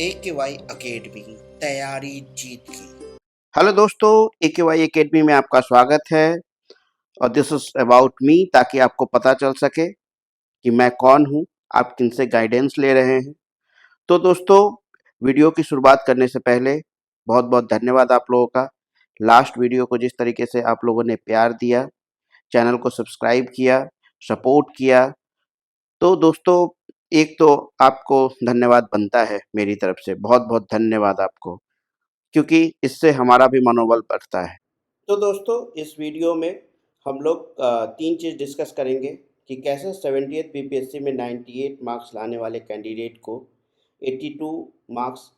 AKY academy तैयारी जीत की। Hello दोस्तों, AKY एकेडमी में आपका स्वागत है और दिस इज अबाउट मी, ताकि आपको पता चल सके कि मैं कौन हूँ, आप किनसे गाइडेंस ले रहे हैं। तो दोस्तों, वीडियो की शुरुआत करने से पहले बहुत बहुत धन्यवाद आप लोगों का। लास्ट वीडियो को जिस तरीके से आप लोगों ने प्यार दिया, चैनल को सब्सक्राइब किया, सपोर्ट किया, तो दोस्तों एक तो आपको धन्यवाद बनता है मेरी तरफ से। बहुत बहुत धन्यवाद आपको, क्योंकि इससे हमारा भी मनोबल बढ़ता है। तो दोस्तों, इस वीडियो में हम लोग तीन चीज़ डिस्कस करेंगे कि कैसे 70th बीपीएससी में 98 मार्क्स लाने वाले कैंडिडेट को 82 मार्क्स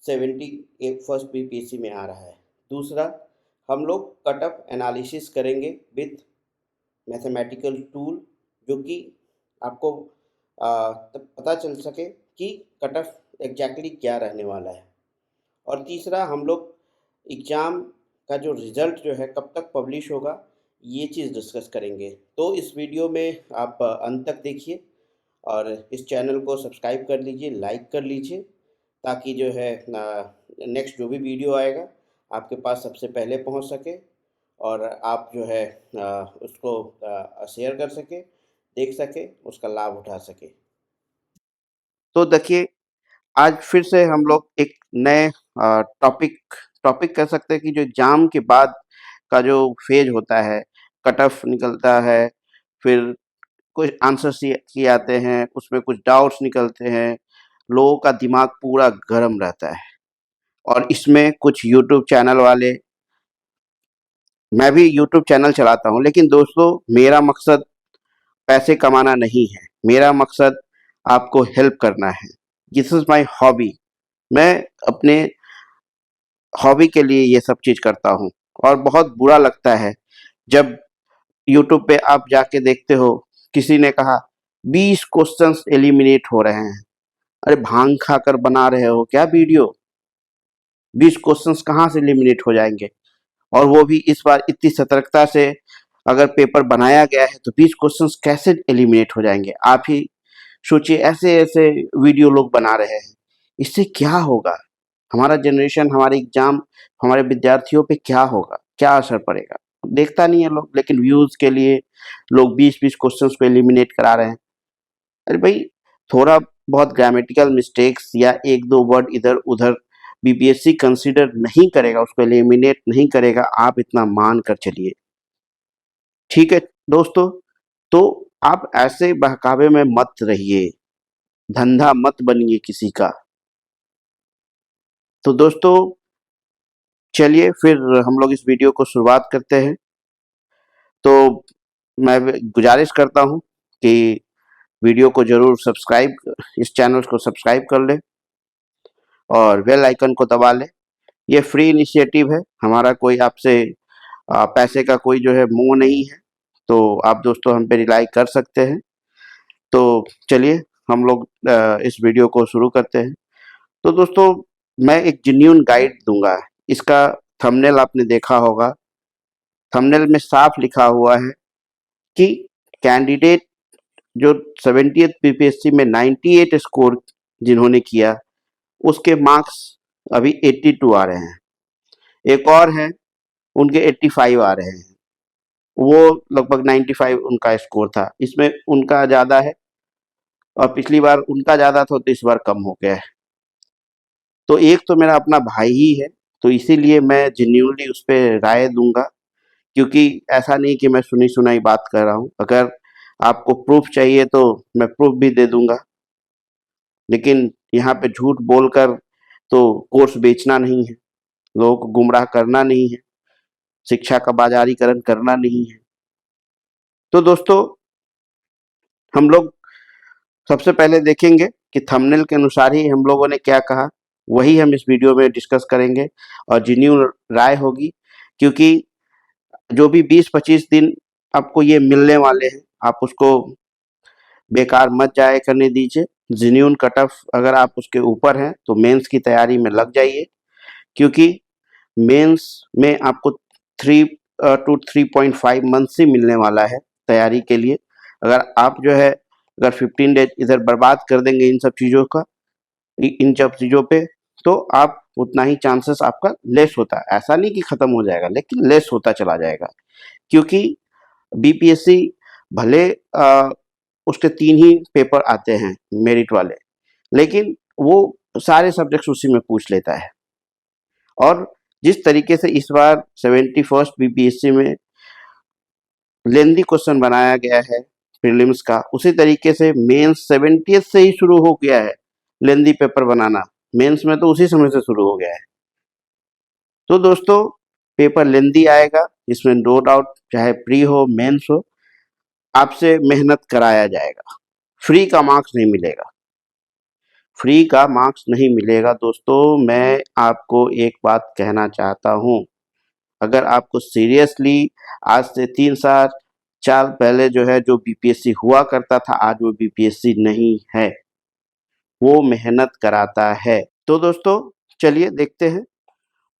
70 फर्स्ट बीपीएससी में आ रहा है। दूसरा, हम लोग कट ऑफ एनालिसिस करेंगे विथ मैथमेटिकल टूल, जो कि आपको तब पता चल सके कि कट ऑफ एग्जैक्टली क्या रहने वाला है। और तीसरा, हम लोग एग्ज़ाम का जो रिज़ल्ट जो है कब तक पब्लिश होगा, ये चीज़ डिस्कस करेंगे। तो इस वीडियो में आप अंत तक देखिए और इस चैनल को सब्सक्राइब कर लीजिए, लाइक कर लीजिए, ताकि जो है नेक्स्ट जो भी वीडियो आएगा आपके पास सबसे पहले पहुंच सके और आप जो है उसको शेयर कर सके, देख सके, उसका लाभ उठा सके। तो देखिए, आज फिर से हम लोग एक नए टॉपिक टॉपिक कह सकते हैं कि जो एग्जाम के बाद का जो फेज होता है, कट ऑफ निकलता है, फिर कुछ आंसर्स किए आते हैं, उसमें कुछ डाउट्स निकलते हैं, लोगों का दिमाग पूरा गर्म रहता है। और इसमें कुछ यूट्यूब चैनल वाले, मैं भी यूट्यूब चैनल चलाता हूँ, लेकिन दोस्तों मेरा मकसद पैसे कमाना नहीं है, मेरा मकसद आपको हेल्प करना है। This is my hobby. मैं अपने हॉबी के लिए ये सब चीज़ करता हूँ। और बहुत बुरा लगता है जब यूट्यूब पे आप जाके देखते हो, किसी ने कहा 20 क्वेश्चंस एलिमिनेट हो रहे हैं। अरे भांग खाकर बना रहे हो क्या वीडियो? 20 क्वेश्चंस कहाँ से एलिमिनेट हो जाएंगे? और वो भी इस बार इतनी सतर्कता से अगर पेपर बनाया गया है तो 20 क्वेश्चंस कैसे एलिमिनेट हो जाएंगे? आप ही सोचिए, ऐसे ऐसे वीडियो लोग बना रहे हैं, इससे क्या होगा? हमारा जनरेशन, हमारे एग्जाम, हमारे विद्यार्थियों पे क्या होगा, क्या असर पड़ेगा? देखता नहीं है लोग, लेकिन व्यूज के लिए लोग 20-20 क्वेश्चंस को एलिमिनेट करा रहे हैं। अरे भाई, थोड़ा बहुत ग्रामेटिकल मिस्टेक्स या एक दो वर्ड इधर उधर बीपीएससी कंसीडर नहीं करेगा, उसको एलिमिनेट नहीं करेगा, आप इतना मान कर चलिए। ठीक है दोस्तों, तो आप ऐसे बहकावे में मत रहिए, धंधा मत बनिए किसी का। तो दोस्तों चलिए फिर हम लोग इस वीडियो को शुरुआत करते हैं। तो मैं गुजारिश करता हूँ कि वीडियो को जरूर सब्सक्राइब, इस चैनल को सब्सक्राइब कर लें और बेल आइकन को दबा लें। ये फ्री इनिशिएटिव है हमारा, कोई आपसे पैसे का कोई जो है मुंह नहीं है। तो आप दोस्तों हम पे रिलाई कर सकते हैं। तो चलिए हम लोग इस वीडियो को शुरू करते हैं। तो दोस्तों, मैं एक जेन्युइन गाइड दूंगा। इसका थंबनेल आपने देखा होगा, थंबनेल में साफ लिखा हुआ है कि कैंडिडेट जो 70th बीपीएससी में 98 स्कोर जिन्होंने किया, उसके मार्क्स अभी 82 आ रहे हैं। एक और है, उनके 85 आ रहे हैं। वो लगभग 95 उनका स्कोर था, इसमें उनका ज़्यादा है और पिछली बार उनका ज़्यादा था, तो इस बार कम हो गया है। तो एक तो मेरा अपना भाई ही है, तो इसीलिए मैं जेन्युइनली उस पर राय दूंगा, क्योंकि ऐसा नहीं कि मैं सुनी सुनाई बात कर रहा हूँ। अगर आपको प्रूफ चाहिए तो मैं प्रूफ भी दे दूंगा, लेकिन यहाँ पे झूठ बोलकर तो कोर्स बेचना नहीं है, लोगों को गुमराह करना नहीं है, शिक्षा का बाजारीकरण करना नहीं है। तो दोस्तों, हम लोग सबसे पहले देखेंगे कि थंबनेल के अनुसार ही हम लोगों ने क्या कहा, वही हम इस वीडियो में डिस्कस करेंगे और जेन्युइन राय होगी। क्योंकि जो भी 20-25 दिन आपको ये मिलने वाले हैं, आप उसको बेकार मत जाया करने दीजिए। जेन्युइन कट ऑफ अगर आप उसके ऊपर हैं तो मेंस की तैयारी में लग जाइए, क्योंकि मेंस में आपको 3 to 3.5 मंथ से मिलने वाला है तैयारी के लिए। अगर आप जो है, अगर 15 डेज इधर बर्बाद कर देंगे इन सब चीज़ों का, इन सब चीज़ों पे, तो आप उतना ही चांसेस आपका लेस होता है। ऐसा नहीं कि खत्म हो जाएगा, लेकिन लेस होता चला जाएगा, क्योंकि बीपीएससी भले उसके 3 ही पेपर आते हैं मेरिट वाले, लेकिन वो सारे सब्जेक्ट्स उसी में पूछ लेता है। और जिस तरीके से इस बार 71st बीपीएससी में लेंदी क्वेश्चन बनाया गया है प्रीलिम्स का, उसी तरीके से मेंस 70th से ही शुरू हो गया है लेंदी पेपर बनाना। मेंस में तो उसी समय से शुरू हो गया है। तो दोस्तों, पेपर लेंदी आएगा, इसमें नो डाउट, चाहे प्री हो मेंस हो, आपसे मेहनत कराया जाएगा। फ्री का मार्क्स नहीं मिलेगा, फ्री का मार्क्स नहीं मिलेगा दोस्तों। मैं आपको एक बात कहना चाहता हूँ, अगर आपको सीरियसली आज से 3 साल 4 पहले जो है, जो बीपीएससी हुआ करता था, आज वो बीपीएससी नहीं है, वो मेहनत कराता है। तो दोस्तों, चलिए देखते हैं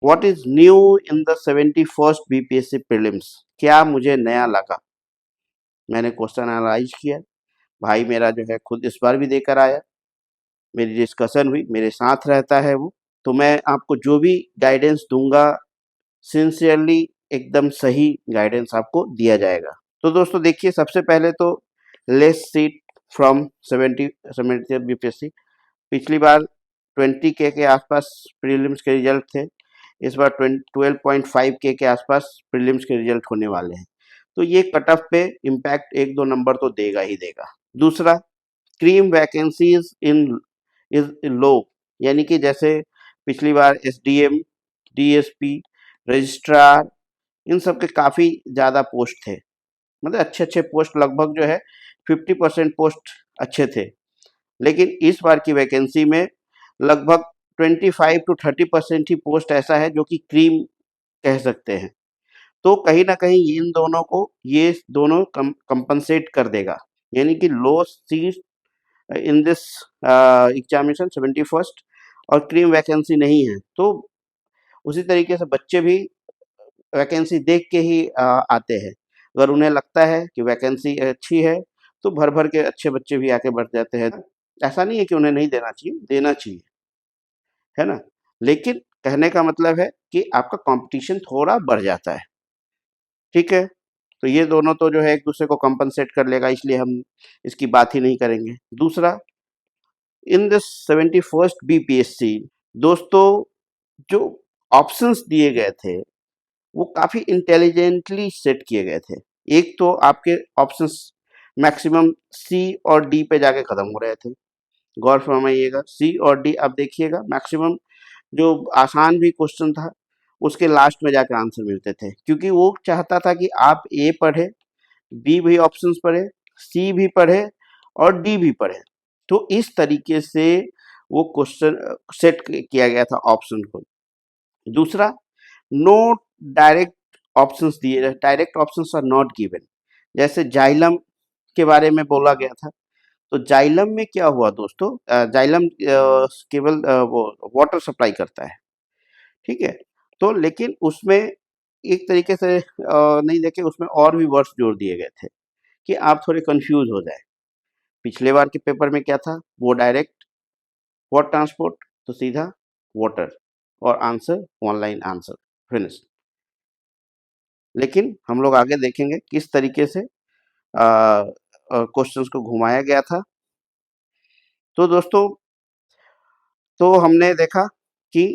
what is new in the 71st BPSC prelims. क्या मुझे नया लगा? मैंने क्वेश्चन एनालाइज किया, भाई मेरा जो है खुद इस बार भी देकर आया, मेरी डिस्कशन हुई, मेरे साथ रहता है वो, तो मैं आपको जो भी गाइडेंस दूंगा, सिंसियरली एकदम सही गाइडेंस आपको दिया जाएगा। तो दोस्तों देखिए, सबसे पहले तो लेस सीट फ्रॉम 70 बीपीएससी। पिछली बार 20K के आसपास प्रीलिम्स के रिजल्ट थे, इस बार 12.5K के आसपास प्रीलिम्स के रिजल्ट होने वाले हैं। तो ये कट ऑफ पे इम्पैक्ट 1-2 नंबर तो देगा ही देगा। दूसरा, cream vacancies in is low, यानी कि जैसे पिछली बार एसडीएम, डीएसपी, रजिस्ट्रार, इन सब के काफ़ी ज़्यादा पोस्ट थे, मतलब अच्छे अच्छे पोस्ट, लगभग जो है 50% पोस्ट अच्छे थे। लेकिन इस बार की वैकेंसी में लगभग 25 to 30% ही पोस्ट ऐसा है जो कि क्रीम कह सकते हैं। तो कहीं ना कहीं इन दोनों को, ये दोनों कंपनसेट कर देगा, यानी कि low seat in this examination 71st, और क्रीम वैकेंसी नहीं है, तो उसी तरीके से बच्चे भी वैकेंसी देख के ही आते हैं। अगर उन्हें लगता है कि वैकेंसी अच्छी है, तो भर भर के अच्छे बच्चे भी आके बढ़ जाते हैं। ऐसा नहीं है कि उन्हें नहीं देना चाहिए, देना चाहिए, है ना? लेकिन कहने का मतलब है कि आपका कंपटीशन थोड़ा बढ़ जाता है, ठीक है? तो ये दोनों तो जो है एक दूसरे को कंपनसेट कर लेगा, इसलिए हम इसकी बात ही नहीं करेंगे। दूसरा, इन दिस 71st बीपीएससी, दोस्तों, जो ऑप्शंस दिए गए थे, वो काफ़ी इंटेलिजेंटली सेट किए गए थे। एक तो आपके ऑप्शंस मैक्सिमम सी और डी पे जाके खत्म हो रहे थे। गौर फरमाइएगा, सी और डी आप देखिएगा, मैक्सिमम जो आसान भी क्वेश्चन था, उसके लास्ट में जाकर आंसर मिलते थे, क्योंकि वो चाहता था कि आप ए पढ़े, बी भी ऑप्शंस पढ़े, सी भी पढ़े और डी भी पढ़े। तो इस तरीके से वो क्वेश्चन सेट किया गया था ऑप्शन को। दूसरा, नो डायरेक्ट ऑप्शंस दिए, direct options are not given. जैसे जाइलम के बारे में बोला गया था, तो जाइलम में क्या हुआ दोस्तों, जाइलम केवल वो वाटर सप्लाई करता है, ठीक है? तो लेकिन उसमें एक तरीके से नहीं देखे, उसमें और भी वर्ड्स जोड़ दिए गए थे कि आप थोड़े कंफ्यूज हो जाए। पिछले बार के पेपर में क्या था, वो डायरेक्ट वाटर ट्रांसपोर्ट, तो सीधा वाटर, और आंसर ऑनलाइन आंसर, फिनिश। लेकिन हम लोग आगे देखेंगे किस तरीके से क्वेश्चंस को घुमाया गया था। तो दोस्तों, तो हमने देखा कि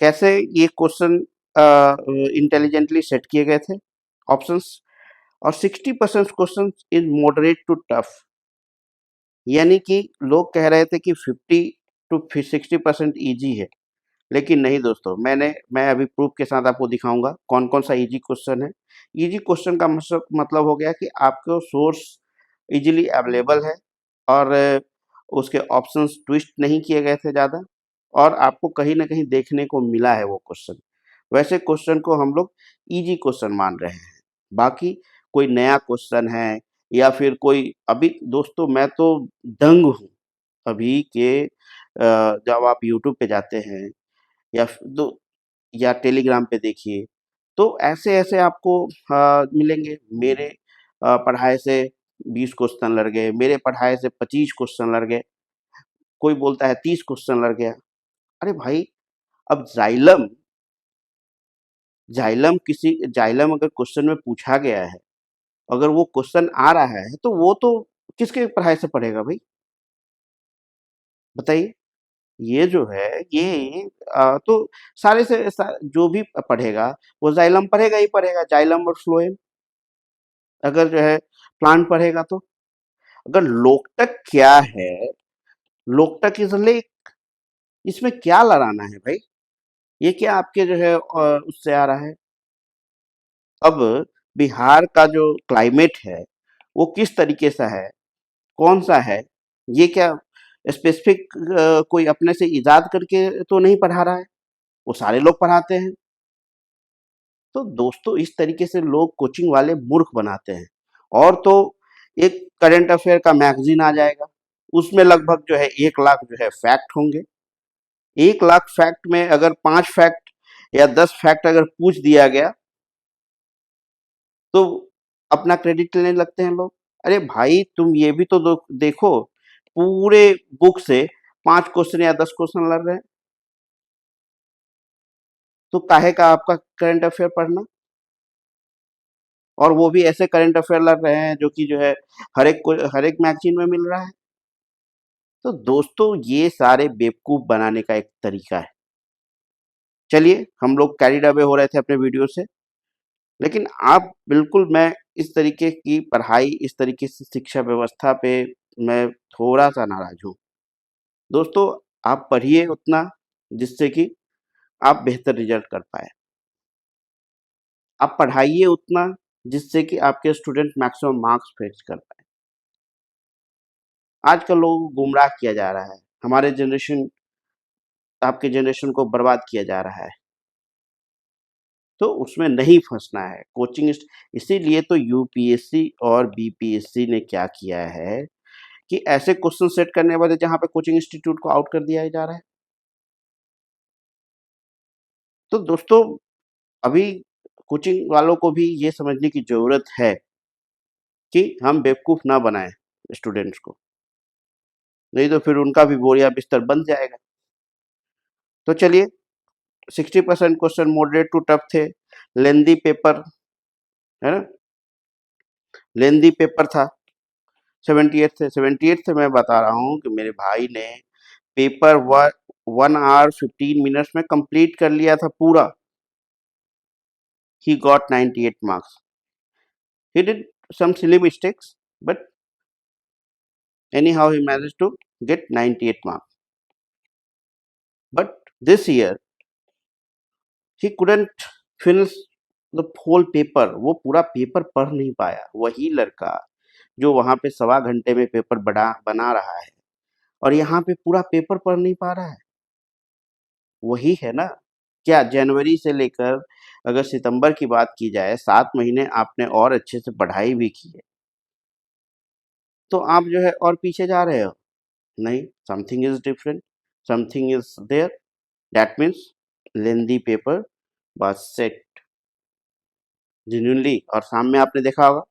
कैसे ये क्वेश्चन इंटेलिजेंटली सेट किए गए थे ऑप्शंस, और 60% question is moderate to tough, यानी कि लोग कह रहे थे कि 50 to 60% ईजी है, लेकिन नहीं दोस्तों, मैं अभी प्रूफ के साथ आपको दिखाऊंगा कौन कौन सा इजी क्वेश्चन है। इजी क्वेश्चन का मतलब हो गया कि आपको सोर्स इजीली अवेलेबल है, और उसके ऑप्शंस ट्विस्ट नहीं किए गए थे ज़्यादा, और आपको कहीं ना कहीं देखने को मिला है वो क्वेश्चन। वैसे क्वेश्चन को हम लोग इजी क्वेश्चन मान रहे हैं। बाकी कोई नया क्वेश्चन है, या फिर कोई, अभी दोस्तों मैं तो दंग हूँ अभी के, जब आप यूट्यूब पे जाते हैं, या दो, या टेलीग्राम पे देखिए, तो ऐसे-ऐसे आपको मिलेंगे। मेरे पढ़ाए से 20 क्वेश्चन लड़ गए, मेरे पढ़ाए से 25 क्वेश्चन लड़ गए। कोई बोलता है 30 क्वेश्चन लग गया। अरे भाई, अब जाइलम अगर क्वेश्चन में पूछा गया है, अगर वो क्वेश्चन आ रहा है तो वो तो किसके पढ़ाई से पढ़ेगा भाई, बताइए। ये जो है ये तो जो भी पढ़ेगा वो जाइलम पढ़ेगा ही पढ़ेगा, जाइलम और फ्लोएम। अगर जो है प्लांट पढ़ेगा तो अगर लोकटक क्या है, लोकटक इज लेक, इसमें क्या लड़ाना है भाई, ये क्या आपके जो है उससे आ रहा है। अब बिहार का जो क्लाइमेट है वो किस तरीके से है, कौन सा है, ये क्या स्पेसिफिक कोई अपने से इजाद करके तो नहीं पढ़ा रहा है, वो सारे लोग पढ़ाते हैं। तो दोस्तों इस तरीके से लोग कोचिंग वाले मूर्ख बनाते हैं। और तो एक करंट अफेयर का मैगजीन आ जाएगा, उसमें लगभग जो है 1 लाख जो है फैक्ट होंगे। 1 लाख फैक्ट में अगर 5 फैक्ट या 10 फैक्ट अगर पूछ दिया गया तो अपना क्रेडिट लेने लगते हैं लोग। अरे भाई तुम ये भी तो देखो, पूरे बुक से 5 क्वेश्चन या 10 क्वेश्चन लग रहे हैं, तो काहे का आपका करंट अफेयर पढ़ना। और वो भी ऐसे करंट अफेयर लग रहे हैं जो कि जो है हर एक मैगजीन में मिल रहा है। तो दोस्तों ये सारे बेवकूफ बनाने का एक तरीका है। चलिए, हम लोग कैरिड अवे हो रहे थे अपने वीडियो से, लेकिन आप बिल्कुल, मैं इस तरीके की पढ़ाई, इस तरीके से शिक्षा व्यवस्था पे मैं थोड़ा सा नाराज हूँ। दोस्तों आप पढ़िए उतना जिससे कि आप बेहतर रिजल्ट कर पाए, आप पढ़ाइए उतना जिससे कि आपके स्टूडेंट मैक्सिमम मार्क्स फेच कर पाए। आजकल लोगों को गुमराह किया जा रहा है, हमारे जनरेशन, आपके जनरेशन को बर्बाद किया जा रहा है, तो उसमें नहीं फंसना है। इसीलिए तो यूपीएससी और बीपीएससी ने क्या किया है कि ऐसे क्वेश्चन सेट करने वाले जहां पे कोचिंग इंस्टीट्यूट को आउट कर दिया जा रहा है। तो दोस्तों अभी कोचिंग वालों को भी ये समझने की जरूरत है कि हम बेवकूफ ना बनाएं स्टूडेंट्स को, नहीं तो फिर उनका भी बोरिया बिस्तर बन जाएगा। तो चलिए, 60% क्वेश्चन मॉडरेट टू टफ थे, लेंदी पेपर है ना, लेंदी पेपर था। 78 से मैं बता रहा हूँ कि मेरे भाई ने पेपर 1 hour 15 minutes में कंप्लीट कर लिया था पूरा। He got 98 marks. He did some silly mistakes, but anyhow he managed to get 98 marks. But this year he couldn't finish the whole paper. वो पूरा पेपर पढ़ नहीं पाया। वही लड़का जो वहां पे 1.25 घंटे में पेपर बना रहा है और यहाँ पे पूरा पेपर पढ़ नहीं पा रहा है, वही है ना। क्या जनवरी से लेकर अगर सितंबर की बात की जाए, 7 महीने आपने और अच्छे से पढ़ाई भी की है, तो आप जो है और पीछे जा रहे हो। नहीं, something is different, something is there, that means lengthy paper was set genuinely. और सामने आपने देखा होगा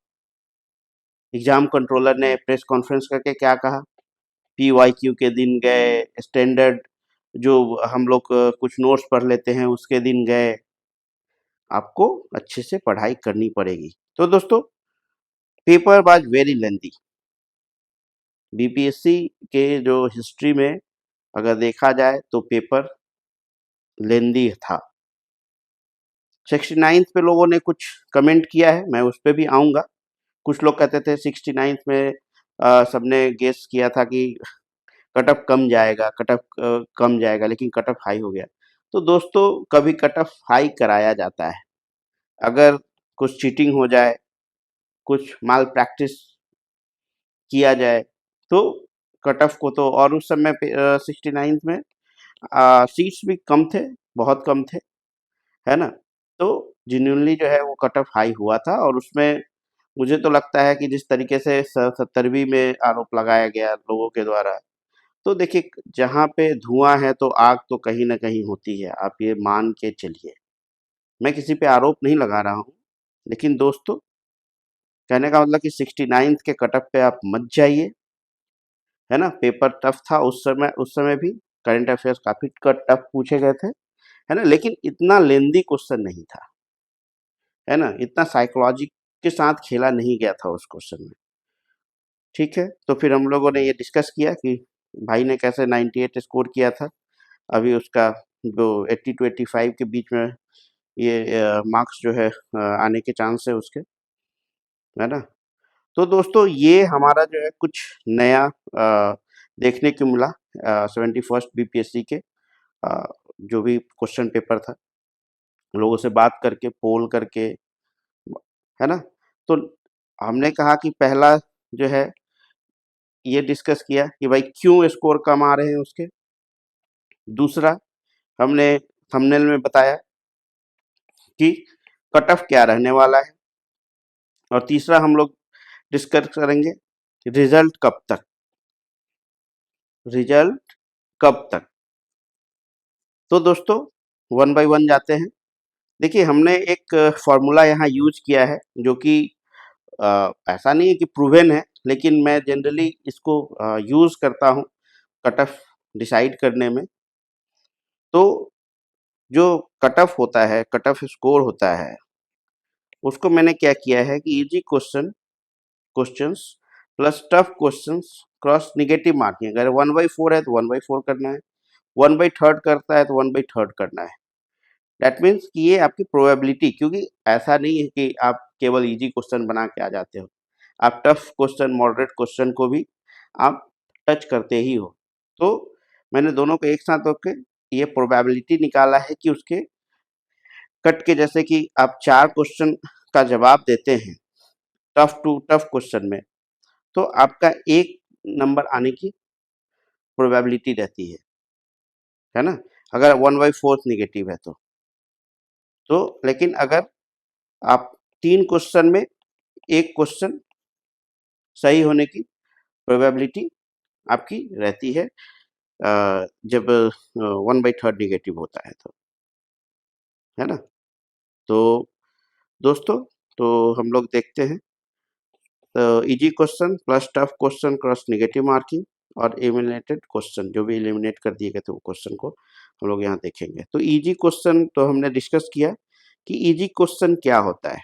एग्जाम कंट्रोलर ने प्रेस कॉन्फ्रेंस करके क्या कहा, पीवाईक्यू के दिन गए, स्टैंडर्ड जो हम लोग कुछ नोट्स पढ़ लेते हैं उसके दिन गए, आपको अच्छे से पढ़ाई करनी पड़ेगी। तो दोस्तों paper was very lengthy. BPSC के जो हिस्ट्री में अगर देखा जाए तो पेपर लेंदी था। 69th पे लोगों ने कुछ कमेंट किया है, मैं उस पे भी आऊँगा। कुछ लोग कहते थे 69th में सबने गेस किया था कि कट ऑफ कम जाएगा, कम जाएगा, लेकिन कट ऑफ हाई हो गया। तो दोस्तों कभी कट ऑफ हाई कराया जाता है, अगर कुछ चीटिंग हो जाए, कुछ माल प्रैक्टिस किया जाए तो कट ऑफ को तो, और उस समय पे 69th में सीट्स भी कम थे, बहुत कम थे, है ना। तो जेन्युइनली जो है वो कट ऑफ हाई हुआ था और उसमें मुझे तो लगता है कि जिस तरीके से 70वीं में आरोप लगाया गया लोगों के द्वारा, तो देखिए जहाँ पे धुआं है तो आग तो कहीं ना कहीं होती है, आप ये मान के चलिए। मैं किसी पे आरोप नहीं लगा रहा हूँ, लेकिन दोस्तों कहने का मतलब कि 69th के कट ऑफ पे आप मत जाइए, है ना, पेपर टफ था उस समय भी करंट अफेयर्स काफ़ी टफ पूछे गए थे, है ना, लेकिन इतना लेंदी क्वेश्चन नहीं था, है ना, इतना साइकोलॉजी के साथ खेला नहीं गया था उस क्वेश्चन में। ठीक है, तो फिर हम लोगों ने ये डिस्कस किया कि भाई ने कैसे 98 स्कोर किया था, अभी उसका जो 80 टू 85 के बीच में ये मार्क्स जो है आने के चांस है उसके, है ना। तो दोस्तों ये हमारा जो है कुछ नया देखने को मिला 71st बीपीएससी के जो भी क्वेश्चन पेपर था, लोगों से बात करके, पोल करके, है ना। तो हमने कहा कि पहला जो है ये डिस्कस किया कि भाई क्यों स्कोर कम आ रहे हैं उसके। दूसरा हमने थंबनेल में बताया कि कट ऑफ क्या रहने वाला है। और तीसरा हम लोग डिस्कस करेंगे रिजल्ट कब तक, रिजल्ट कब तक। तो दोस्तों वन बाय वन जाते हैं। देखिए हमने एक फॉर्मूला यहाँ यूज किया है जो कि ऐसा नहीं है कि प्रूवन है, लेकिन मैं जनरली इसको यूज करता हूँ कट ऑफ डिसाइड करने में। तो जो कट ऑफ होता है, कट ऑफ स्कोर होता है, उसको मैंने क्या किया है कि easy questions plus tough questions cross negative marking. अगर 1/4 है तो 1/4 करना है, 1/3 करता है तो 1/3 करना है। दैट मीन्स कि ये आपकी प्रोबेबिलिटी, क्योंकि ऐसा नहीं है कि आप केवल इजी क्वेश्चन बना के आ जाते हो, आप टफ क्वेश्चन, मॉडरेट क्वेश्चन को भी आप टच करते ही हो। तो मैंने दोनों को एक साथ होकर ये प्रोबेबिलिटी निकाला है कि उसके कट के, जैसे कि आप 4 क्वेश्चन का जवाब देते हैं टफ टू टफ क्वेश्चन में, तो आपका 1 नंबर आने की प्रोबेबिलिटी रहती है ना, अगर 1/4 नेगेटिव है तो लेकिन अगर आप 3 क्वेश्चन में 1 क्वेश्चन सही होने की प्रोबेबिलिटी आपकी रहती है जब 1/3 नेगेटिव होता है तो, है ना। तो दोस्तों, तो हम लोग देखते हैं easy question plus tough question cross negative marking और एलिमिनेटेड क्वेश्चन, जो भी एलिमिनेट कर दिए गए थे वो क्वेश्चन को हम लोग यहाँ देखेंगे। तो इजी क्वेश्चन तो हमने डिस्कस किया कि इजी क्वेश्चन क्या होता है।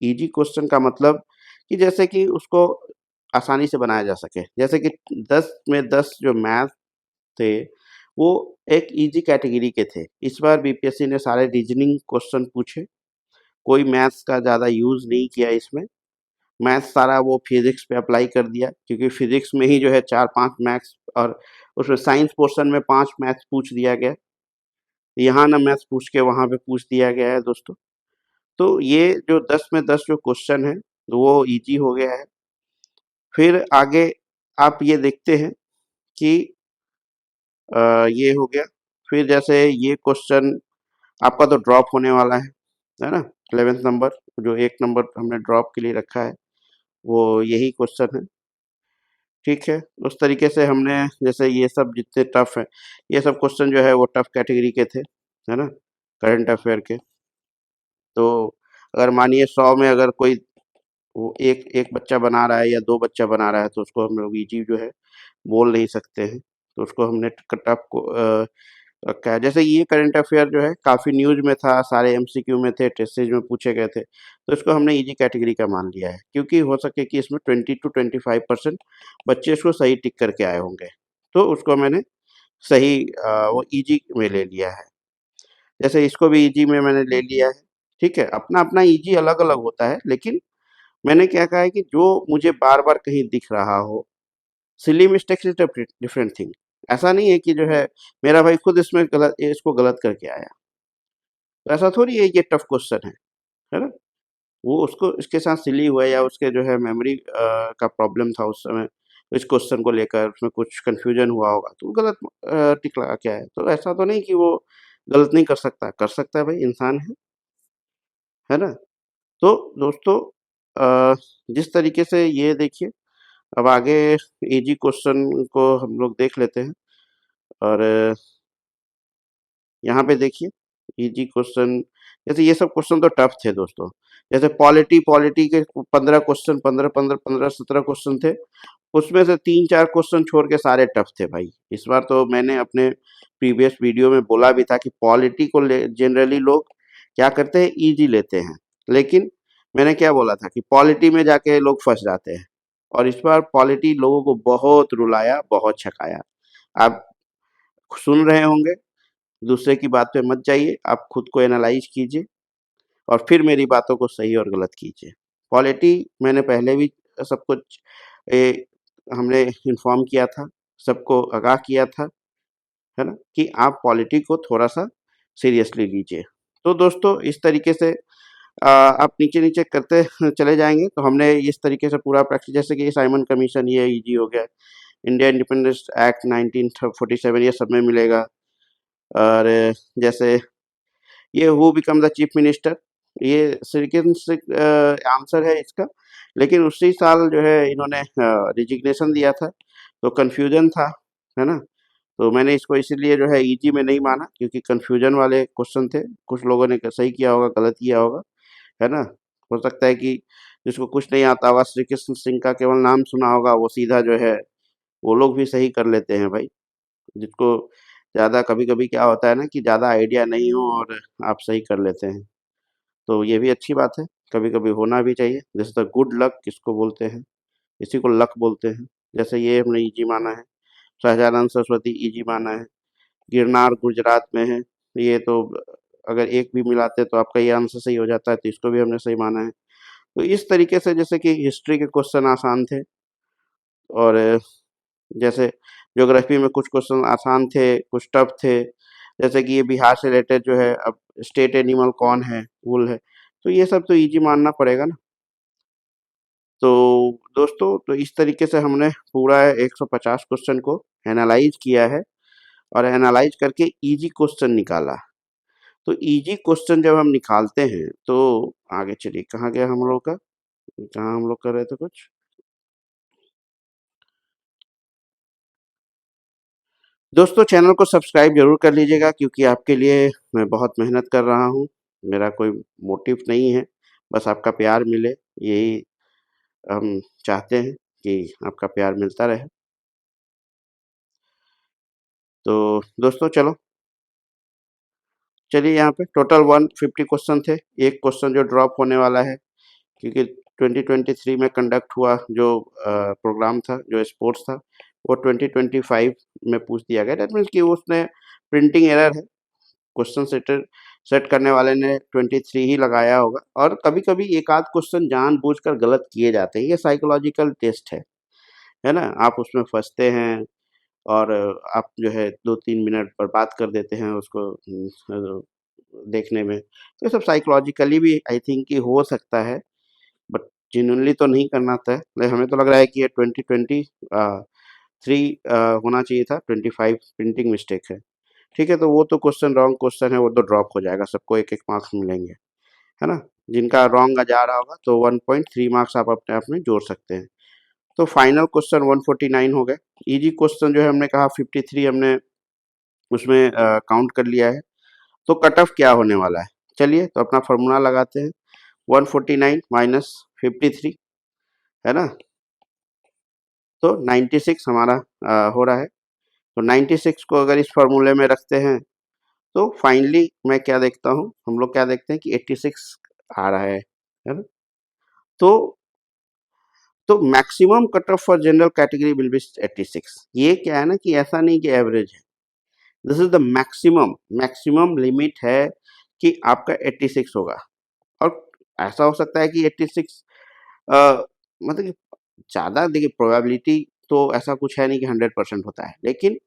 इजी क्वेश्चन का मतलब कि जैसे कि उसको आसानी से बनाया जा सके, जैसे कि 10 में 10 जो मैथ थे वो एक इजी कैटेगरी के थे। इस बार बीपीएससी ने सारे रीजनिंग क्वेश्चन पूछे, कोई मैथ्स का ज़्यादा यूज़ नहीं किया इसमें। मैथ्स सारा वो फिजिक्स पे अप्लाई कर दिया, क्योंकि फिजिक्स में ही जो है 4-5 मैथ्स, और उसमें साइंस पोर्शन में 5 मैथ्स पूछ दिया गया। यहाँ ना मैथ्स पूछ के वहाँ पे पूछ दिया गया है दोस्तों। तो ये जो 10 में 10 जो क्वेश्चन है वो इजी हो गया है। फिर आगे आप ये देखते हैं कि ये हो गया। फिर जैसे ये क्वेश्चन आपका तो ड्रॉप होने वाला है ना, 11th नंबर, जो 1 नंबर हमने ड्रॉप के लिए रखा है वो यही क्वेश्चन है। ठीक है, उस तरीके से हमने, जैसे ये सब जितने टफ है, ये सब क्वेश्चन जो है वो टफ कैटेगरी के थे, है ना, करंट अफेयर के। तो अगर मानिए 100 में अगर कोई वो एक एक बच्चा बना रहा है या 2 बच्चा बना रहा है तो उसको हम लोग इजी जो है बोल नहीं सकते हैं, तो उसको हमने टफ को रखा है। जैसे ये करंट अफेयर जो है काफ़ी न्यूज़ में था, सारे एमसीक्यू में थे, टेस्ट सीरीज में पूछे गए थे, तो इसको हमने इजी कैटेगरी का मान लिया है, क्योंकि हो सके कि इसमें 20 टू 25% बच्चे इसको सही टिक करके आए होंगे, तो उसको मैंने सही वो इजी में ले लिया है। जैसे इसको भी इजी में मैंने ले लिया है। ठीक है, अपना-अपना इजी अलग-अलग होता है, लेकिन मैंने क्या कहा है कि जो मुझे बार-बार कहीं दिख रहा हो, silly mistakes is a different thing. ऐसा नहीं है कि जो है मेरा भाई खुद इसमें इसको गलत करके आया। तो ऐसा थोड़ी है ये टफ क्वेश्चन है ना? वो उसको इसके साथ सिली हुआ है या उसके जो है मेमोरी का प्रॉब्लम था उस समय, इस क्वेश्चन को लेकर उसमें कुछ कन्फ्यूजन हुआ होगा तो वो गलत टिक लगा के आया। तो ऐसा तो नहीं कि वो गलत नहीं कर सकता है भाई, इंसान है ना? तो दोस्तों जिस तरीके से ये देखिए, अब आगे इजी क्वेश्चन को हम लोग देख लेते हैं। और यहाँ पे देखिए इजी क्वेश्चन, जैसे ये सब क्वेश्चन तो टफ थे दोस्तों। जैसे पॉलिटी पॉलिटी के 15 क्वेश्चन, 15 15 15 17 क्वेश्चन थे। उसमें से 3-4 क्वेश्चन छोड़ के सारे टफ थे भाई। इस बार तो मैंने अपने प्रीवियस वीडियो में बोला भी था कि पॉलिटी को जनरली लोग क्या करते हैं, इजी लेते हैं। लेकिन मैंने क्या बोला था कि पॉलिटी में जाके लोग फंस जाते हैं, और इस बार पॉलिटी लोगों को बहुत रुलाया, बहुत छकाया। आप सुन रहे होंगे, दूसरे की बात पे मत जाइए, आप खुद को एनालाइज कीजिए और फिर मेरी बातों को सही और गलत कीजिए। पॉलिटी मैंने पहले भी सब कुछ हमने इन्फॉर्म किया था, सबको आगाह किया था, है ना, कि आप पॉलिटी को थोड़ा-सा सीरियसली लीजिए। तो दोस्तों इस तरीके से आप नीचे-नीचे करते चले जाएँगे तो हमने इस तरीके से पूरा प्रैक्टिस, जैसे कि साइमन कमीशन ये इजी हो गया, इंडिया इंडिपेंडेंस एक्ट 1947 ये सब में मिलेगा। और जैसे ये who become the chief minister, ये सेकंड से आंसर है इसका, लेकिन उसी साल जो है इन्होंने रिजिग्नेशन दिया था, तो कन्फ्यूजन था, है ना? तो मैंने इसको इसीलिए जो है इजी में नहीं माना, क्योंकि कन्फ्यूजन वाले क्वेश्चन थे। कुछ लोगों ने सही किया होगा, गलत किया होगा, है ना? हो सकता है कि जिसको कुछ नहीं आता होगा, श्री कृष्ण सिंह का केवल नाम सुना होगा, वो सीधा जो है वो लोग भी सही कर लेते हैं भाई। जिसको ज़्यादा कभी-कभी क्या होता है ना कि ज़्यादा आइडिया नहीं हो और आप सही कर लेते हैं। तो ये भी अच्छी बात है, कभी-कभी होना भी चाहिए। This is the good luck किसको बोलते हैं, इसी को लक बोलते हैं। जैसे ये हमने इजी माना है, सहजानंद सरस्वती इजी माना है, गिरनार गुजरात में है, ये तो अगर एक भी मिलाते तो आपका ये आंसर सही हो जाता है, तो इसको भी हमने सही माना है। तो इस तरीके से जैसे कि हिस्ट्री के क्वेश्चन आसान थे, और जैसे ज्योग्राफी में कुछ क्वेश्चन आसान थे, कुछ टफ थे। जैसे कि ये बिहार से रिलेटेड जो है, अब स्टेट एनिमल कौन है? वुल है। तो ये सब तो इजी मानना पड़ेगा ना। तो दोस्तों, तो इस तरीके से हमने पूरा 150 क्वेश्चन को एनालाइज़ किया है, और एनालाइज़ करके इजी क्वेश्चन निकाला। तो इजी क्वेश्चन जब हम निकालते हैं, तो आगे चलिए, कहाँ गया हम लोग का? कहाँ हम लोग कर रहे थे कुछ? दोस्तों चैनल को सब्सक्राइब ज़रूर कर लीजिएगा, क्योंकि आपके लिए मैं बहुत मेहनत कर रहा हूँ। मेरा कोई मोटिव नहीं है, बस आपका प्यार मिले, यही हम चाहते हैं कि आपका प्यार मिलता रहे। तो दोस्तों चलिए यहाँ पे टोटल 150 क्वेश्चन थे। एक क्वेश्चन जो ड्रॉप होने वाला है, क्योंकि 2023 में कंडक्ट हुआ जो प्रोग्राम था, जो स्पोर्ट्स था, वो 2025 में पूछ दिया गया। दैट मीन्स कि उसने प्रिंटिंग एरर है, क्वेश्चन सेटर सेट करने वाले ने 23 ही लगाया होगा, और कभी-कभी एक आध क्वेश्चन जानबूझकर गलत किए जाते हैं। ये साइकोलॉजिकल टेस्ट है ना? आप उसमें फँसते हैं, और आप जो है 2-3 मिनट बर्बाद कर देते हैं उसको देखने में। तो ये सब साइकोलॉजिकली भी आई थिंक कि हो सकता है, बट जेन्युइनली तो नहीं करना था। हमें तो लग रहा है कि ये 2023 होना चाहिए था, 25 प्रिंटिंग मिस्टेक है। ठीक है, तो वो तो क्वेश्चन रॉन्ग क्वेश्चन है, वो तो ड्रॉप हो जाएगा, सबको 1-1 मार्क्स मिलेंगे, है ना? जिनका रॉन्ग जा रहा होगा तो 1.3 मार्क्स आप अपने आप में जोड़ सकते हैं। तो फाइनल क्वेश्चन 149 हो गए। ईजी क्वेश्चन जो है हमने कहा 53 हमने उसमें काउंट कर लिया है। तो कट ऑफ क्या होने वाला है? चलिए तो अपना फ़ॉर्मूला लगाते हैं। 149 माइनस 53, है ना? तो 96 हमारा हो रहा है। तो 96 को अगर इस फ़ॉर्मूले में रखते हैं, तो फाइनली मैं क्या देखता हूँ, हम लोग क्या देखते हैं कि 86 आ रहा है ना? तो maximum cut off for general category will be 86। ये क्या है ना कि ऐसा नहीं कि एवरेज है। This is the maximum, maximum limit है कि आपका 86 होगा। और ऐसा हो सकता है कि 86 मतलब कि ज़्यादा, देखिए प्रोबेबिलिटी तो ऐसा कुछ है नहीं कि 100% होता है, लेकिन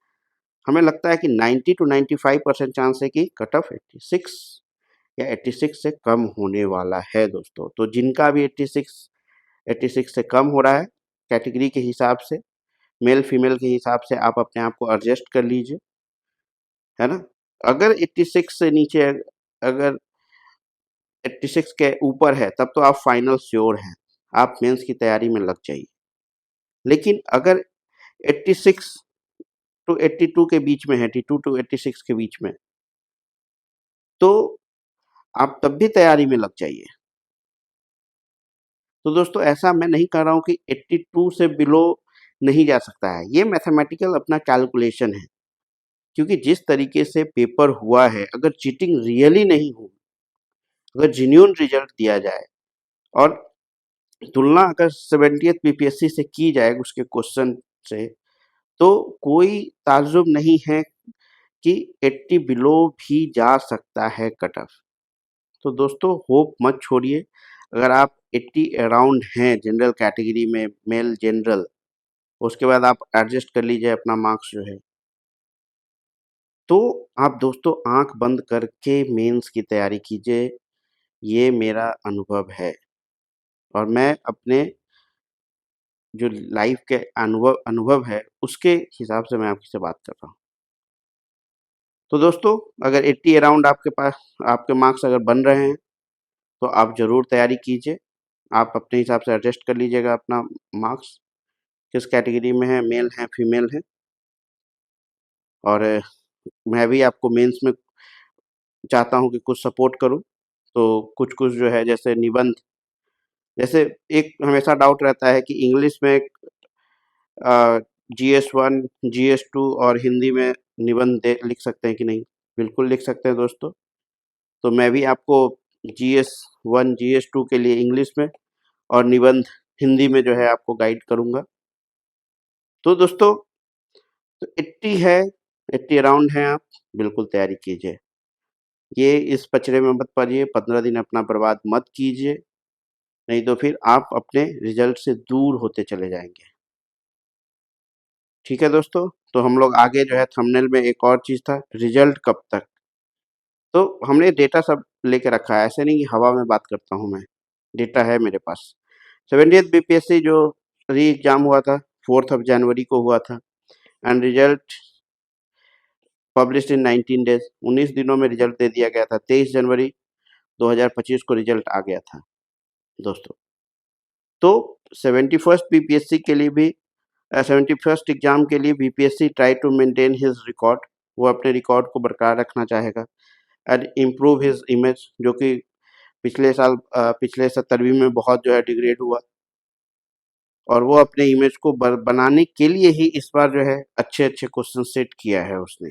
हमें लगता है कि 90 टू 95% चांस है कि कट ऑफ 86 या 86 से कम होने वाला है दोस्तों। तो जिनका भी 86 से कम हो रहा है, कैटेगरी के हिसाब से, मेल फीमेल के हिसाब से आप अपने आप को एडजस्ट कर लीजिए, है ना? अगर 86 से नीचे, अगर 86 के ऊपर है, तब तो आप फाइनल श्योर हैं, आप मेंस की तैयारी में लग जाइए। लेकिन अगर 86 टू 82 के बीच में है, 82 टू 86 के बीच में, तो आप तब भी तैयारी में लग जाइए। तो दोस्तों ऐसा मैं नहीं कर रहा हूँ कि 82 से बिलो नहीं जा सकता है। ये मैथमेटिकल अपना कैलकुलेशन है, क्योंकि जिस तरीके से पेपर हुआ है, अगर चीटिंग रियली नहीं हो, अगर जेन्युइन रिजल्ट दिया जाए और तुलना अगर 70th बीपीएससी से की जाए उसके क्वेश्चन से, तो कोई ताज्जुब नहीं है कि 80 बिलो भी जा सकता है कट ऑफ। तो दोस्तों होप मत छोड़िए। अगर आप 80 अराउंड हैं जनरल कैटेगरी में, मेल जनरल, उसके बाद आप एडजस्ट कर लीजिए अपना मार्क्स जो है। तो आप दोस्तों आंख बंद करके मेंस की तैयारी कीजिए, ये मेरा अनुभव है और मैं अपने जो लाइफ के अनुभव अनुभव है उसके हिसाब से मैं आपसे बात कर रहा हूँ। तो दोस्तों अगर 80 अराउंड आपके पास आपके मार्क्स अगर बन रहे हैं तो आप ज़रूर तैयारी कीजिए। आप अपने हिसाब से एडजस्ट कर लीजिएगा अपना मार्क्स, किस कैटेगरी में है, मेल है, फीमेल है। और मैं भी आपको मेंस में चाहता हूँ कि कुछ सपोर्ट करूँ, तो कुछ-कुछ जो है जैसे निबंध, जैसे एक हमेशा डाउट रहता है कि इंग्लिश में जीएस 1, जीएस 2 और हिंदी में निबंध लिख सकते हैं कि नहीं? बिल्कुल लिख सकते हैं दोस्तों। तो मैं भी आपको जीएस 1, जीएस 2 के लिए इंग्लिश में और निबंध हिंदी में जो है आपको गाइड करूँगा। तो दोस्तों तो 80 है, 80 अराउंड हैं आप, बिल्कुल तैयारी कीजिए। ये इस पचड़े में मत पड़िए, 15 दिन अपना बर्बाद मत कीजिए, नहीं तो फिर आप अपने रिजल्ट से दूर होते चले जाएँगे। ठीक है दोस्तों? तो हम लोग आगे जो है थंबनेल में एक और चीज़ था, रिजल्ट कब तक? तो हमने डेटा सब लेके रखा है, ऐसे नहीं कि हवा में बात करता हूँ मैं, डेटा है मेरे पास। 70th बीपीएससी जो री एग्ज़ाम हुआ था, 4th ऑफ जनवरी को हुआ था and result published in 19 days, 19 दिनों में रिजल्ट दे दिया गया था। 23 जनवरी 2025 को रिजल्ट आ गया था दोस्तों। तो 71st बीपीएससी के लिए भी 71st एग्ज़ाम के लिए BPSC try to maintain his record, वो अपने रिकॉर्ड को बरकरार रखना चाहेगा एंड इम्प्रूव हिज इमेज, जो कि पिछले साल पिछले 70वीं में बहुत जो है डिग्रेड हुआ, और वो अपने इमेज को बनाने के लिए ही इस बार जो है अच्छे-अच्छे क्वेश्चन सेट किया है उसने।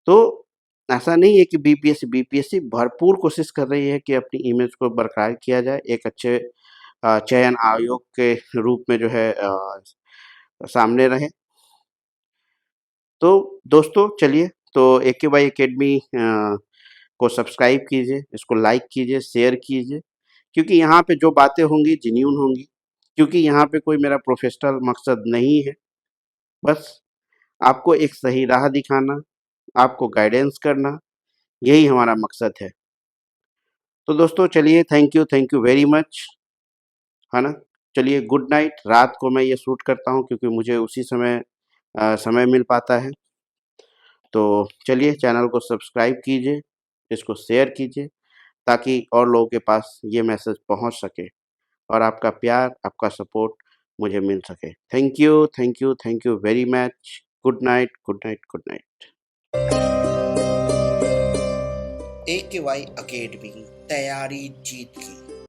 तो ऐसा नहीं है कि बीपीएससी भरपूर कोशिश कर रही है कि अपनी इमेज को बरकरार किया जाए, एक अच्छे चयन आयोग के रूप में जो है सामने रहे। तो दोस्तों चलिए, तो एके वाई एकेडमी को सब्सक्राइब कीजिए, इसको लाइक कीजिए, शेयर कीजिए, क्योंकि यहाँ पे जो बातें होंगी जेन्युइन होंगी, क्योंकि यहाँ पे कोई मेरा प्रोफेशनल मकसद नहीं है, बस आपको एक सही राह दिखाना, आपको गाइडेंस करना, यही हमारा मकसद है। तो दोस्तों चलिए, थैंक यू वेरी मच, है ना? चलिए गुड नाइट। रात को मैं ये शूट करता हूँ क्योंकि मुझे उसी समय समय मिल पाता है। तो चलिए चैनल को सब्सक्राइब कीजिए, इसको शेयर कीजिए, ताकि और लोगों के पास ये मैसेज पहुँच सके और आपका प्यार, आपका सपोर्ट मुझे मिल सके। Thank you very much. Good night, good night, good night. AKY academy, तैयारी जीत की।